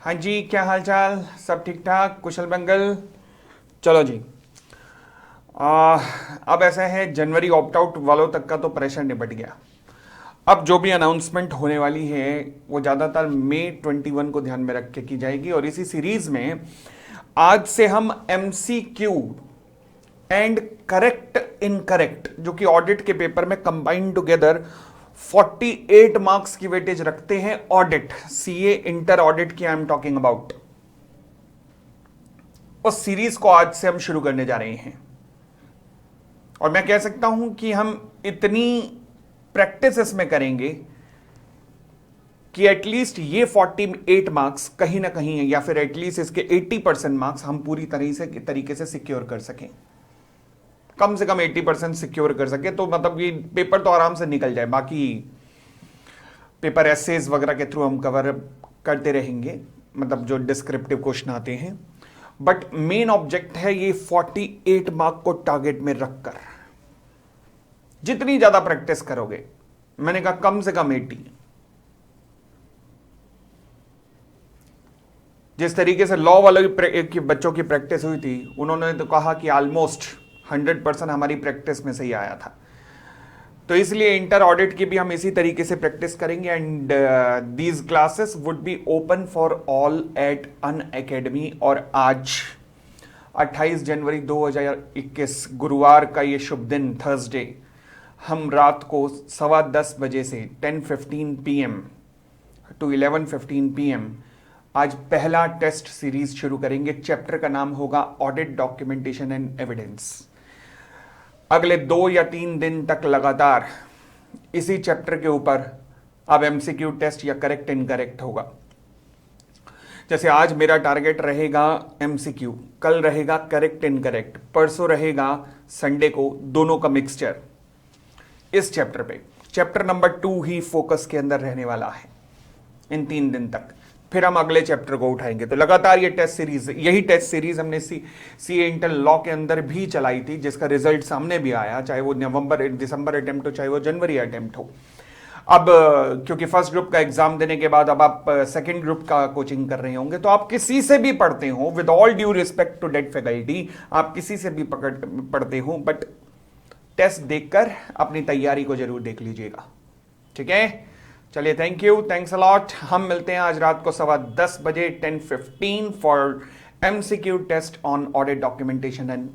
हाँ जी, क्या हाल चाल? सब ठीक ठाक, कुशल मंगल। चलो जी। आ, अब ऐसा है, जनवरी ऑप्ट आउट वालों तक का तो प्रेशर निपट गया। अब जो भी अनाउंसमेंट होने वाली है वो ज़्यादातर मई 21 को ध्यान में रख के की जाएगी। और इसी सीरीज में आज से हम MCQ एंड करेक्ट इनकरेक्ट, जो कि ऑडिट के पेपर में कंबाइंड टुगेदर 48 मार्क्स की वेटेज रखते हैं। ऑडिट, CA इंटर ऑडिट की आई एम टॉकिंग अबाउट। उस सीरीज को आज से हम शुरू करने जा रहे हैं। और मैं कह सकता हूं कि हम इतनी प्रैक्टिस इसमें करेंगे कि एटलीस्ट ये 48 मार्क्स कहीं ना कहीं, या फिर एटलीस्ट इसके 80% मार्क्स हम पूरी तरीके से सिक्योर कर सकें। कम से कम 80% सिक्योर कर सके तो मतलब ये पेपर तो आराम से निकल जाए। बाकी पेपर एसेज वगैरह के थ्रू हम कवर करते रहेंगे, मतलब जो डिस्क्रिप्टिव क्वेश्चन आते हैं। बट मेन ऑब्जेक्ट है ये 48 मार्क को टारगेट में रखकर जितनी ज्यादा प्रैक्टिस करोगे, मैंने कहा कम से कम 80। जिस तरीके से लॉ वाले की बच्चों की प्रैक्टिस हुई थी, उन्होंने तो कहा कि ऑलमोस्ट 100% हमारी प्रैक्टिस में से ही आया था। तो इसलिए इंटर ऑडिट की भी हम इसी तरीके से प्रैक्टिस करेंगे। And these classes would be open for all at Unacademy. और आज 28 जनवरी 2021 गुरुवार का ये शुभ दिन, थर्सडे, हम रात को 10:15 बजे से 10:15 PM टू 11:15 PM आज पहला टेस्ट सीरीज शुरू करेंगे। चैप्टर का नाम होगा ऑडिट डॉक्यूमेंटेशन एंड एविडेंस। अगले 2 या 3 दिन तक लगातार इसी चैप्टर के ऊपर अब MCQ टेस्ट या करेक्ट इनकरेक्ट होगा। जैसे आज मेरा टारगेट रहेगा MCQ, कल रहेगा करेक्ट इनकरेक्ट, परसों रहेगा संडे को दोनों का मिक्सचर इस चैप्टर पे। चैप्टर नंबर 2 ही फोकस के अंदर रहने वाला है इन 3 दिन तक। फिर हम अगले चैप्टर को उठाएंगे। तो लगातार ये टेस्ट सीरीज, यही टेस्ट सीरीज हमने CA इंटर लॉ के अंदर भी चलाई थी, जिसका रिजल्ट सामने भी आया, चाहे वो नवंबर दिसंबर अटेम्प्ट हो, चाहे वो जनवरी अटेम्प्ट हो। अब क्योंकि फर्स्ट ग्रुप का एग्जाम देने के बाद अब आप सेकंड ग्रुप का कोचिंग कर रहे होंगे, तो आप किसी से भी पढ़ते हो, with all due respect to that faculty, आप किसी से भी पढ़ते हो, बट टेस्ट देखकर अपनी तैयारी को जरूर देख लीजिएगा। ठीक है, चलिए, थैंक यू, थैंक्स अलॉट। हम मिलते हैं आज रात को 10:15 बजे 10:15 for MCQ test on audit documentation and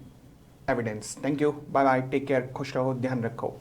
evidence. Thank you, bye bye, take care, खुश रहो, ध्यान रखो।